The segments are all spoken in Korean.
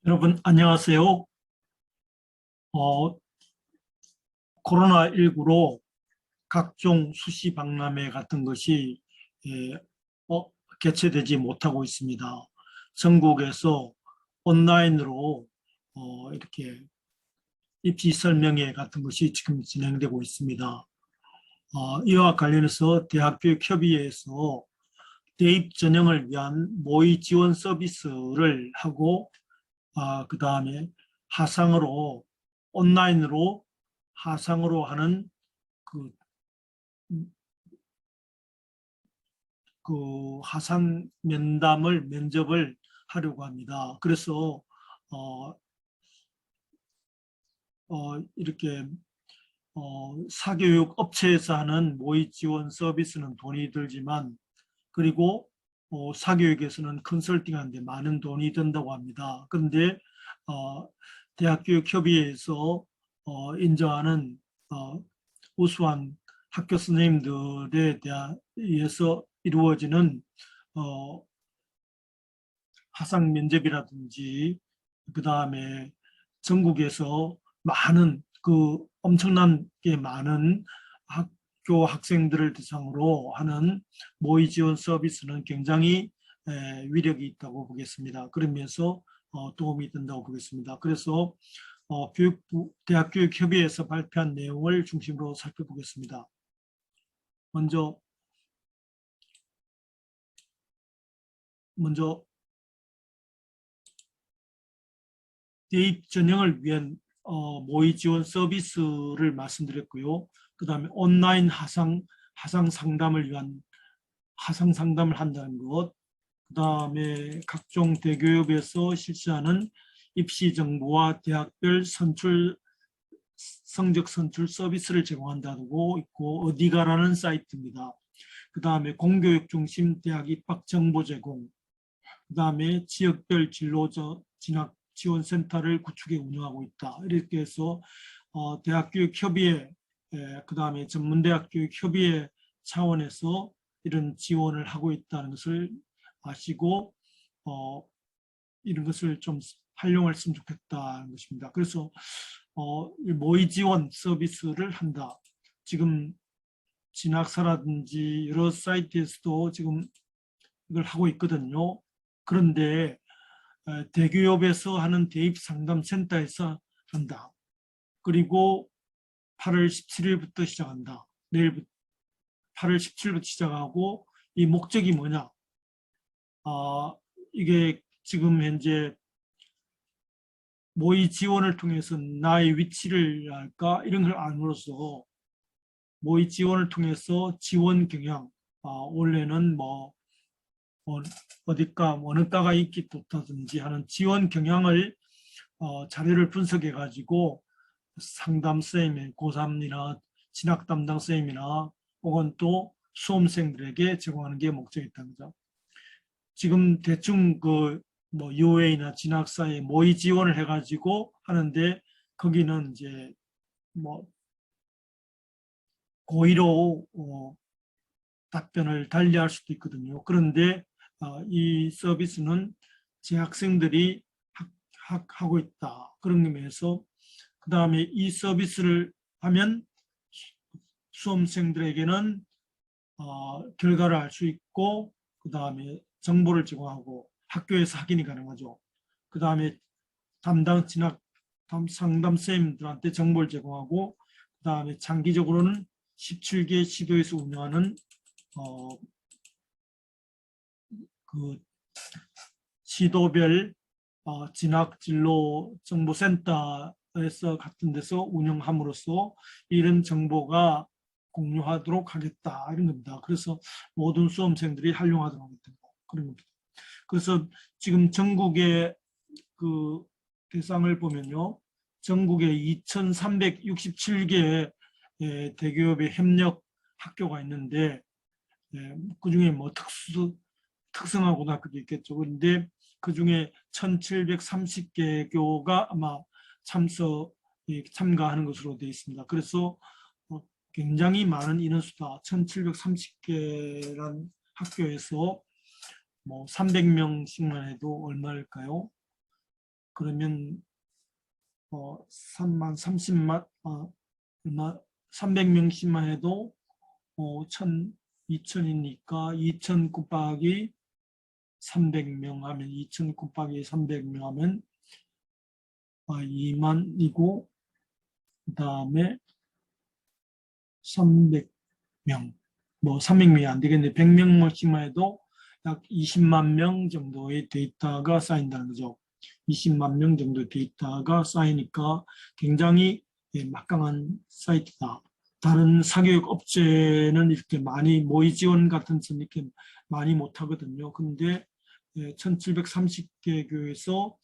여러분 안녕하세요. 어, 코로나19로 각종 수시 박람회 같은 것이 예, 개최되지 못하고 있습니다. 전국에서 온라인으로 이렇게 입시 설명회 같은 것이 지금 진행되고 있습니다. 이와 관련해서 대학교육협의회에서 대입 전형을 위한 모의 지원 서비스를 하고 그 다음에 하상으로 온라인으로 하상으로 하는 그, 그 하상 면접을 하려고 합니다. 그래서 어, 이렇게 사교육 업체에서 하는 모의 지원 서비스는 돈이 들지만 그리고 사교육에서는 컨설팅하는데 많은 돈이 든다고 합니다. 그런데 대학교육협의회에서 인정하는 우수한 학교 선생님들에 의해서 이루어지는 어, 화상 면접이라든지 그 다음에 전국에서 많은 엄청나게 많은 학교 학생들을 대상으로 하는 모의 지원 서비스는 굉장히 위력이 있다고 보겠습니다. 그러면서 도움이 된다고 보겠습니다. 그래서 대학교육협의회에서 발표한 내용을 중심으로 살펴보겠습니다. 먼저 대입 전형을 위한 모의 지원 서비스를 말씀드렸고요. 그 다음에 온라인 하상 상담을 위한 하상 상담을 한다는 것, 그 다음에 각종 대교협에서 실시하는 입시 정보와 대학별 성적 선출 서비스를 제공한다고 있고 어디가라는 사이트입니다. 그 다음에 공교육 중심 대학 입학 정보 제공, 그 다음에 지역별 진로 진학 지원센터를 구축해 운영하고 있다. 이렇게 해서 대학교육협의회, 그 다음에 전문대학교육협의회 차원에서 이런 지원을 하고 있다는 것을 아시고 이런 것을 좀 활용을 했으면 좋겠다는 것입니다. 그래서 모의 지원 서비스를 한다. 지금 진학사라든지 여러 사이트에서도 지금 이걸 하고 있거든요. 그런데 대기업에서 하는 대입상담센터에서 한다. 그리고 8월 17일부터 시작한다. 내일부터 8월 17일부터 시작하고 이 목적이 뭐냐? 이게 지금 현재 모의 지원을 통해서 나의 위치를 할까 이런 걸 알므로써 모의 지원을 통해서 지원 경향, 원래는 어디과 어느 과가 있기 좋다든지 하는 지원 경향을 자료를 분석해 가지고 상담 선생님, 고3이나 진학 담당 선생님이나 혹은 또 수험생들에게 제공하는 게 목적이었다는 거죠. 지금 대충 UA나 진학사에 모의 지원을 해가지고 하는데 거기는 이제 뭐 고의로 답변을 달리할 수도 있거든요. 그런데 이 서비스는 재학생들이 하고 있다. 그런 의미에서 그 다음에 이 서비스를 하면 수험생들에게는 결과를 알 수 있고 그 다음에 정보를 제공하고 학교에서 확인이 가능하죠. 그 다음에 담당 진학 상담 선생님들한테 정보를 제공하고 그 다음에 장기적으로는 17개 시도에서 운영하는 그 시도별 진학 진로 정보센터에서 같은 데서 운영함으로써 이런 정보가 공유하도록 하겠다 이런 겁니다. 그래서 모든 수험생들이 활용하도록 하겠다 그런 겁니다. 그래서 지금 전국의 그 대상을 보면요, 전국에 2,367개 대기업의 협력 학교가 있는데 그중에 뭐 특성화 고등학교도 있겠죠. 그런데 그중에 1,730개교가 아마 참가하는 것으로 되어 있습니다. 그래서 굉장히 많은 인원수다. 1,730개란 학교에서 뭐 300명씩만 해도 얼마일까요? 그러면 3만 30만 얼마 300명씩만 해도 2,000이니까 2,000 곱하기 300명 하면 2,000 곱하기 300명 하면 2만이고 그 다음에 300명 300명이 안 되겠네. 100명씩만 해도 약 20만 명 정도의 데이터가 쌓인다는 거죠. 20만 명 정도 데이터가 쌓이니까 굉장히 막강한 사이트다. 다른 사교육 업체는 이렇게 많이 모의 지원 같은 점 이렇게 많이 못 하거든요. 근데 1730개 교에서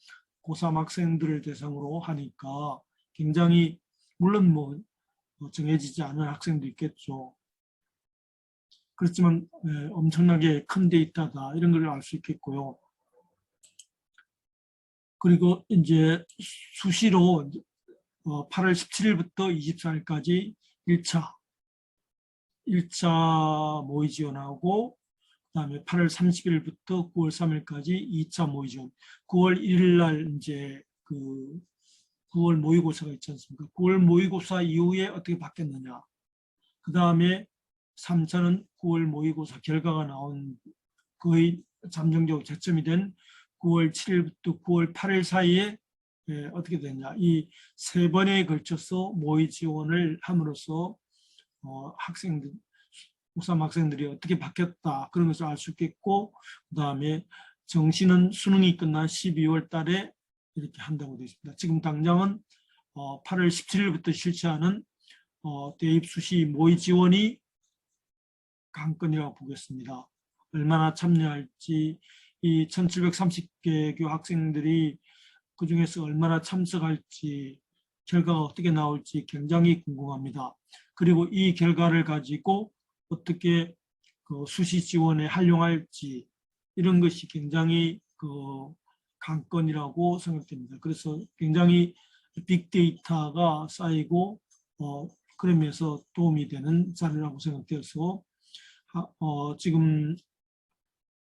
고3 학생들을 대상으로 하니까 굉장히 물론 정해지지 않은 학생도 있겠죠. 그렇지만 엄청나게 큰 데이터다 이런 걸 알 수 있겠고요. 그리고 이제 수시로 8월 17일부터 24일까지 1차 모의 지원하고 그다음에 8월 30일부터 9월 3일까지 2차 모의 지원. 9월 1일 날 이제 그 9월 모의고사가 있지 않습니까? 9월 모의고사 이후에 어떻게 바뀌었느냐. 그다음에 3차는 9월 모의고사 결과가 나온 거의 잠정적으로 채점이 된 9월 7일부터 9월 8일 사이에 어떻게 됐냐. 이 세 번에 걸쳐서 모의 지원을 함으로써 학생들, 고3 학생들이 어떻게 바뀌었다 그런 것을 알 수 있겠고 그 다음에 정시는 수능이 끝난 12월 달에 이렇게 한다고 되어 있습니다. 지금 당장은 8월 17일부터 실시하는 대입 수시 모의 지원이 관건이라고 보겠습니다. 얼마나 참여할지 이 1730개 학생들이 그 중에서 얼마나 참석할지 결과가 어떻게 나올지 굉장히 궁금합니다. 그리고 이 결과를 가지고 어떻게 그 수시 지원에 활용할지 이런 것이 굉장히 관건이라고 생각됩니다. 그래서 굉장히 빅데이터가 쌓이고 그러면서 도움이 되는 자료라고 생각되어서 지금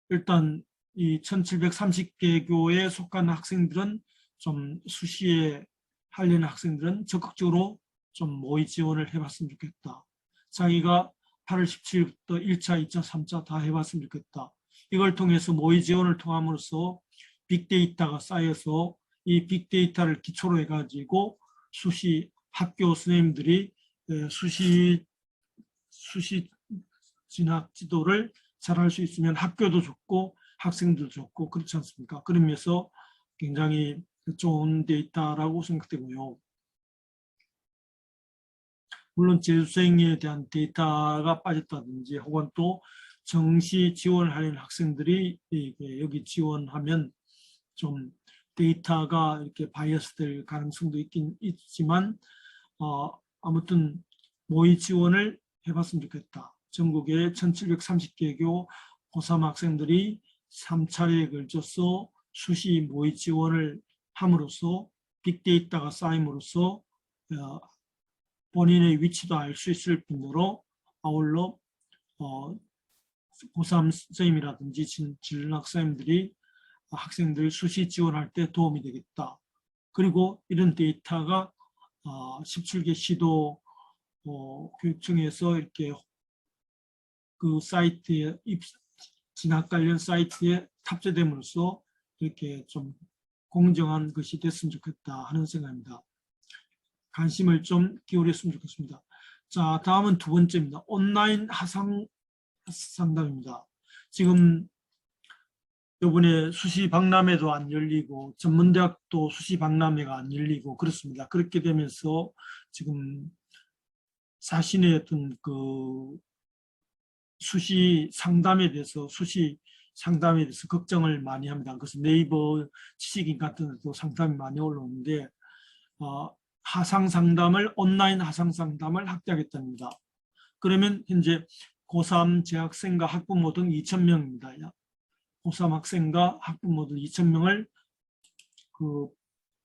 일단 이 1730개 교에 속한 학생들은 좀 수시에 하려는 학생들은 적극적으로 좀 모의 지원을 해봤으면 좋겠다. 자기가 8월 17일부터 1차, 2차, 3차 다 해봤으면 좋겠다. 이걸 통해서 모의 지원을 통함으로써 빅데이터가 쌓여서 이 빅데이터를 기초로 해가지고 수시 학교 선생님들이 수시 진학 지도를 잘할 수 있으면 학교도 좋고 학생들도 좋고 그렇지 않습니까? 그러면서 굉장히 좋은 데이터라고 생각되고요. 물론 재수생에 대한 데이터가 빠졌다든지 혹은 또 정시 지원하려는 학생들이 여기 지원하면 좀 데이터가 이렇게 바이어스 될 가능성도 있긴 있지만 아무튼 모의 지원을 해봤으면 좋겠다. 전국의 1730개 교 고3 학생들이 3차례에 걸쳐서 수시 모의 지원을 함으로써 빅데이터가 쌓임으로써 본인의 위치도 알 수 있을 뿐더러 아울러 고3 선생님이라든지 진학 선생님들이 학생들 수시 지원할 때 도움이 되겠다. 그리고 이런 데이터가 17개 시도 교육청에서 이렇게 그 사이트에 진학 관련 사이트에 탑재됨으로써 이렇게 좀 공정한 것이 됐으면 좋겠다 하는 생각입니다. 관심을 좀 기울였으면 좋겠습니다. 자, 다음은 두 번째입니다. 온라인 하상 상담입니다. 지금 이번에 수시 박람회도 안 열리고 전문대학도 수시 박람회가 안 열리고 그렇습니다. 그렇게 되면서 지금 자신의 어떤 그 수시 상담에 대해서 걱정을 많이 합니다. 그래서 네이버 지식인 같은 데도 상담이 많이 올라오는데 하상 상담을 온라인 하상 상담을 확대하겠답니다. 그러면 현재 고3 재학생과 학부모 등 2,000명입니다. 고3 학생과 학부모 등 2,000명을 그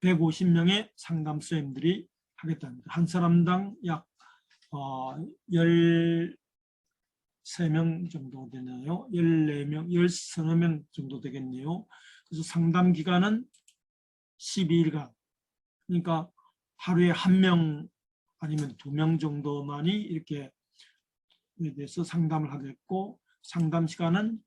150명의 상담 선생님들이 하겠답니다. 한 사람당 약 13명 정도 되나요? 14명, 13명 정도 되겠네요. 그래서 상담 기간은 12일간, 그러니까 하루에 1명 아니면 2명 정도만이 이렇게 대해서 상담을 하겠고, 상담 시간은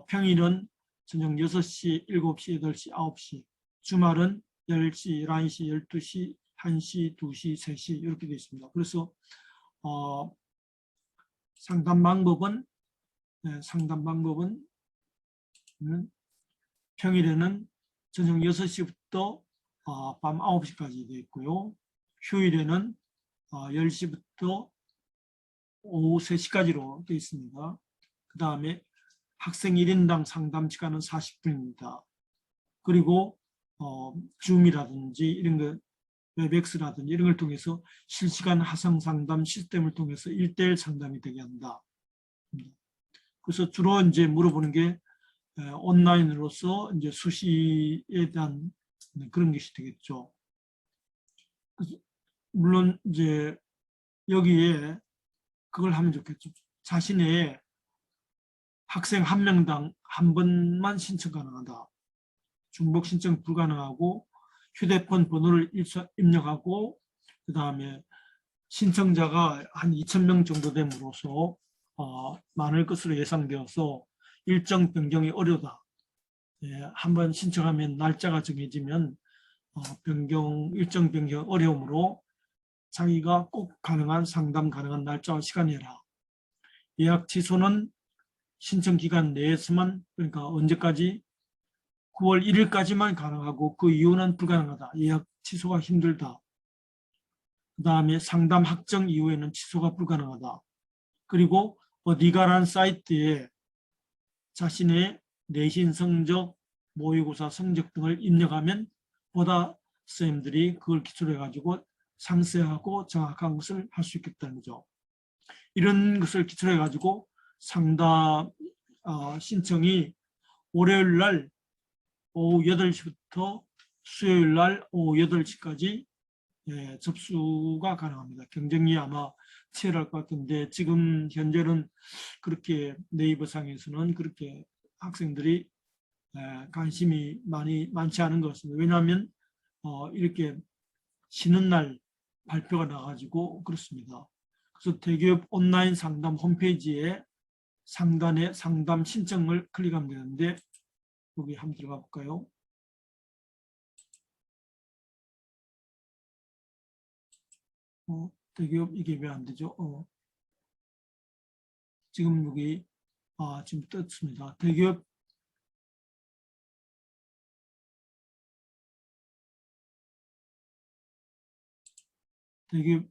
평일은 저녁 6시, 7시, 8시, 9시, 주말은 10시, 11시, 12시, 1시, 2시, 3시 이렇게 되어 있습니다. 그래서 상담 방법은 평일에는 저녁 6시부터 밤 9시까지 되어 있고요. 휴일에는 10시부터 오후 3시까지로 되어 있습니다. 그 다음에 학생 1인당 상담 시간은 40분입니다. 그리고 줌이라든지 이런 거, 웹엑스라든지 이런 걸 통해서 실시간 화상 상담 시스템을 통해서 1대1 상담이 되게 한다. 그래서 주로 이제 물어보는 게 온라인으로서 이제 수시에 대한 그런 것이 되겠죠. 물론 이제 여기에 그걸 하면 좋겠죠. 자신의 학생 1명당 1번만 신청 가능하다. 중복 신청 불가능하고 휴대폰 번호를 입력하고 그 다음에 신청자가 한 2,000명 정도 됨으로써 많을 것으로 예상되어서 일정 변경이 어려다. 예, 한번 신청하면 날짜가 정해지면 일정 변경 어려움으로 자기가 꼭 가능한 상담 가능한 날짜와 시간이라. 예약 취소는 신청 기간 내에서만, 그러니까 언제까지 9월 1일까지만 가능하고 그 이후는 불가능하다. 예약 취소가 힘들다. 그 다음에 상담 확정 이후에는 취소가 불가능하다. 그리고 어디가라는 사이트에 자신의 내신 성적, 모의고사 성적 등을 입력하면 보다 선생님들이 그걸 기초로 해가지고 상세하고 정확한 것을 할 수 있겠다는 거죠. 이런 것을 기초로 해가지고 상담 신청이 월요일 날 오후 8시부터 수요일 날 오후 8시까지 접수가 가능합니다. 경쟁이 아마 치열할 것 같은데 지금 현재는 그렇게 네이버상에서는 그렇게 학생들이 관심이 많지 않은 것 같습니다. 왜냐하면 이렇게 쉬는 날 발표가 나가지고 그렇습니다. 그래서 대기업 온라인 상담 홈페이지에 상단에 상담 신청을 클릭하면 되는데 여기 한번 들어가 볼까요? 대기업 이게 왜 안 되죠? 지금 여기 지금 떴습니다. 대기업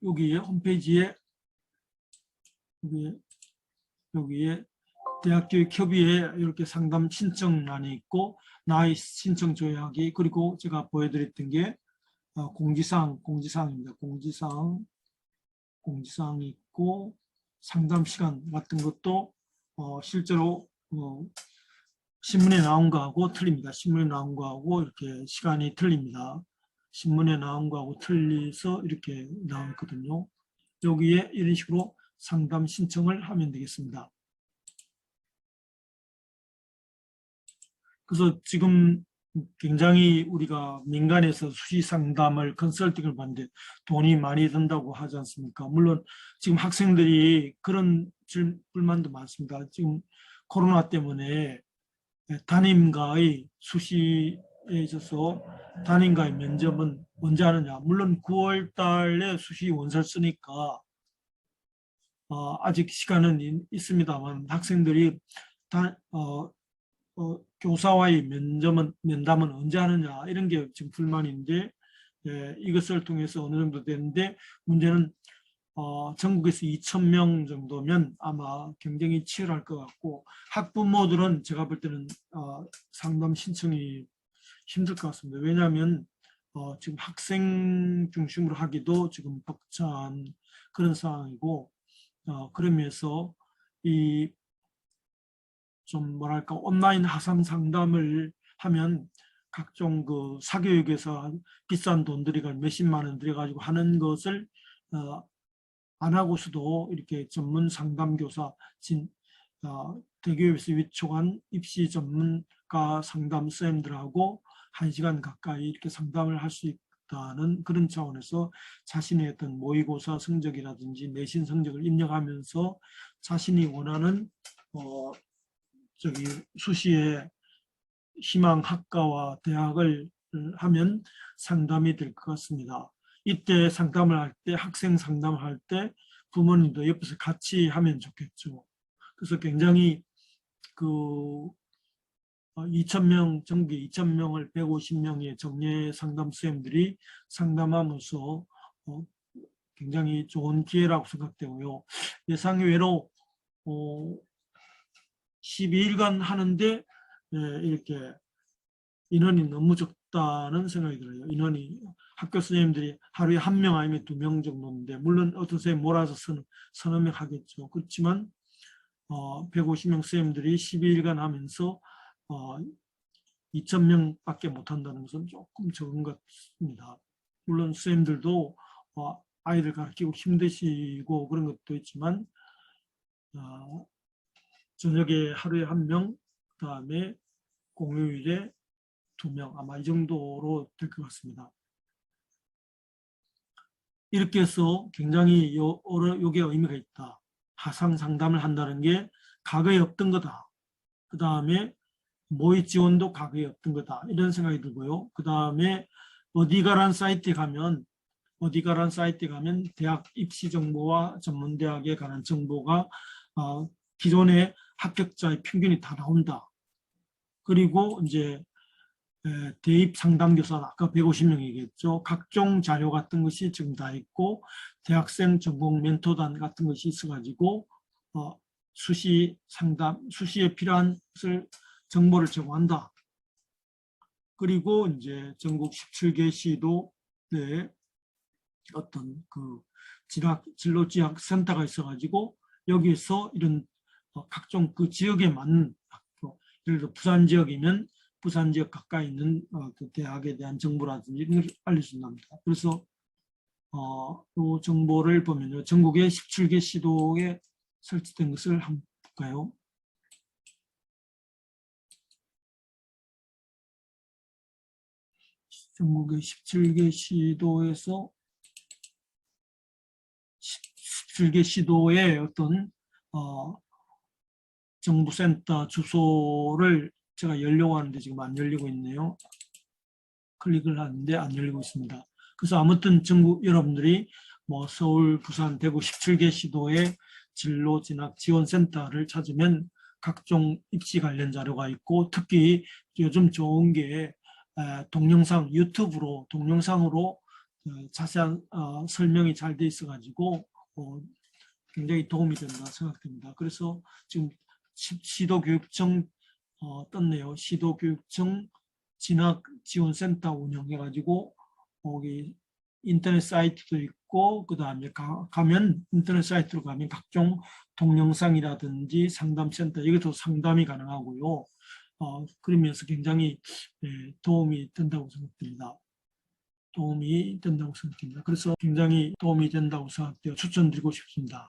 여기에 홈페이지에 여기에 대학교육협의회 이렇게 상담 신청란이 있고 나의 신청 조회하기 그리고 제가 보여드렸던 게 공지사항입니다. 공지사항이 있고 상담 시간 같은 것도 실제로 신문에 나온 거하고 틀립니다. 신문에 나온 거하고 이렇게 시간이 틀립니다. 신문에 나온 거하고 틀려서 이렇게 나왔거든요. 여기에 이런 식으로 상담 신청을 하면 되겠습니다. 그래서 지금 굉장히 우리가 민간에서 수시 상담을 컨설팅을 받는데 돈이 많이 든다고 하지 않습니까? 물론 지금 학생들이 그런 불만도 많습니다. 지금 코로나 때문에 담임과의 수시에 있어서 담임과의 면접은 언제 하느냐. 물론 9월 달에 수시 원서를 쓰니까 아직 시간은 있습니다만 학생들이 교사와의 면담은 언제 하느냐 이런 게 지금 불만인데 이것을 통해서 어느 정도 되는데 문제는 전국에서 2,000명 정도면 아마 경쟁이 치열할 것 같고 학부모들은 제가 볼 때는 상담 신청이 힘들 것 같습니다. 왜냐하면 지금 학생 중심으로 하기도 지금 벅찬 그런 상황이고 그러면서 이 좀 뭐랄까 온라인 화상 상담을 하면 각종 그 사교육에서 비싼 돈 들이가 몇십만 원 들여가지고 하는 것을 안 하고서도 이렇게 전문 상담 교사 대기업에서 위촉한 입시 전문가 상담 쌤들하고 1시간 가까이 이렇게 상담을 할 수 있다는 그런 차원에서 자신의 어떤 모의고사 성적이라든지 내신 성적을 입력하면서 자신이 원하는 수시에 희망 학과와 대학을 하면 상담이 될 것 같습니다. 이때 상담을 할 때, 학생 상담을 할 때 부모님도 옆에서 같이 하면 좋겠죠. 그래서 굉장히 2,000명, 전기 2,000명을 150명의 정예 상담 선생님들이 상담하면서 굉장히 좋은 기회라고 생각되고요. 예상외로 12일간 하는데 이렇게 인원이 너무 적다는 생각이 들어요. 인원이 학교 선생님들이 하루에 1명 아니면 2명 정도인데 물론 어떤 선생님 몰아서 서너 명 하겠죠. 그렇지만 150명 선생님들이 12일간 하면서 2,000명밖에 못한다는 것은 조금 적은 것 같습니다. 물론 선생님들도 아이들 가르치고 힘드시고 그런 것도 있지만 저녁에 하루에 1명, 그 다음에 공휴일에 2명, 아마 이 정도로 될 것 같습니다. 이렇게 해서 굉장히 요게 의미가 있다. 하상 상담을 한다는 게 과거에 없던 거다. 그 다음에 모의 지원도 과거에 없던 거다. 이런 생각이 들고요. 그 다음에 어디가란 사이트에 가면 대학 입시 정보와 전문대학에 관한 정보가 기존의 합격자의 평균이 다 나온다. 그리고 이제 대입 상담교사 아까 150명 얘기했죠. 각종 자료 같은 것이 지금 다 있고 대학생 전공 멘토단 같은 것이 있어가지고 수시 상담, 수시에 필요한 것을 정보를 제공한다. 그리고 이제 전국 17개 시도에 어떤 진로 지학 센터가 있어가지고 여기서 이런 각종 그 지역에 맞는 학교, 예를 들어 부산 지역이면 부산 지역 가까이 있는 그 대학에 대한 정보라든지 이런 걸 알려준답니다. 그래서 이 정보를 보면요, 전국의 17개 시도에 설치된 것을 한번 볼까요? 전국의 17개 시도에서 17개 시도의 어떤 정부센터 주소를 제가 열려고 하는데 지금 안 열리고 있네요. 클릭을 하는데 안 열리고 있습니다. 그래서 아무튼 전국 여러분들이 뭐 서울, 부산, 대구 17개 시도의 진로 진학 지원센터를 찾으면 각종 입시 관련 자료가 있고 특히 요즘 좋은 게 동영상, 유튜브로 동영상으로 자세한 설명이 잘 돼 있어가지고 굉장히 도움이 된다 생각됩니다. 그래서 지금 시도교육청 떴네요. 시도교육청 진학지원센터 운영해가지고 거기 인터넷 사이트도 있고 그 다음에 가면 인터넷 사이트로 가면 각종 동영상이라든지 상담센터 여기도 상담이 가능하고요. 그러면서 굉장히 도움이 된다고 생각됩니다. 도움이 된다고 생각합니다. 그래서 굉장히 도움이 된다고 생각되어 추천드리고 싶습니다.